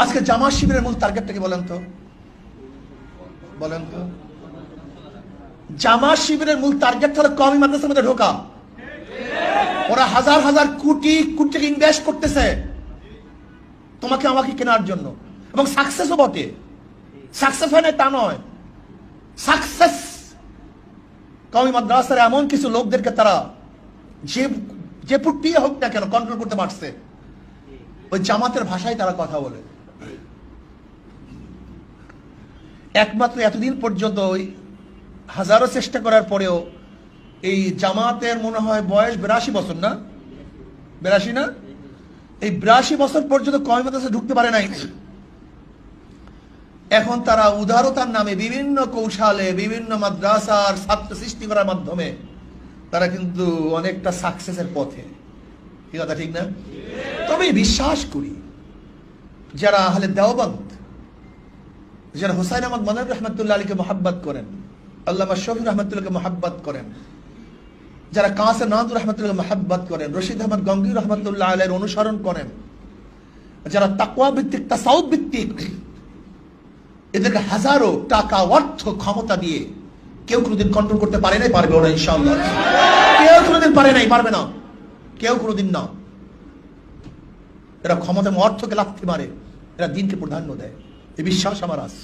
আজকে জামাত শিবিরের মূল টার্গেটটা কি বলেন তো? বলেন তো, জামাত শিবিরের মূল টার্গেট হলো কওমি মাদ্রাসার মধ্যে ঢোকা। ওরা হাজার হাজার কোটি কোটি টাকা ইনভেস্ট করতেছে তোমাকে আমাকে কেনার জন্য, এবং সাকসেসও বটে। সাকসেস হয় না তা নয়, সাকসেস কওমি মাদ্রাসার এমন কিছু লোকদেরকে তারা যে পুটিয়ে হোক না কেন কন্ট্রোল করতে পারছে। ওই জামাতের ভাষায় তারা কথা বলে। একমাত্র এতদিন পর্যন্ত ওই হাজারো চেষ্টা করার পরেও এই জামাতের মনে হয় বয়স 82 বছর, না 82 না? এই 82 বছর পর্যন্ত কওমি মাদ্রাসা ঢুকতে পারে নাই। এখন তারা উদারতার নামে বিভিন্ন কৌশলে বিভিন্ন মাদ্রাসার ছাত্র সৃষ্টি করার মাধ্যমে তারা কিন্তু অনেকটা সাকসেসের পথে। কি কথা ঠিক না? তবে বিশ্বাস করি যারা আহলে দেওবন্দ, যারা হুসাইন আহমদ মাদানী রহমতুল্লাহ আলীকে মহাব্বত করেন, আল্লামা শফি রহমতুল্লাহকে মহাব্বত করেন, যারা কাসেম নাদুর রহমতুল্লাহ মহাব্বত করেন, রশিদ আহমদ গঙ্গি রহমতুল্লাহ আলাইহির অনুসরণ করেন, যারা তাকওয়া ভিত্তিক তাসাউফ ভিত্তিক, এদেরকে হাজারো টাকা অর্থ ক্ষমতা দিয়ে কেউ কোনোদিন কন্ট্রোল করতে পারে নাই, পারবে না ইনশাআল্লাহ। কেউ কোনোদিন পারে নাই, পারবে না, কেউ কোনোদিন না। এরা ক্ষমতা অর্থকে লাথি মারে, এরা দিনকে প্রাধান্য দেয়, এই বিশ্বাস আমার আছে।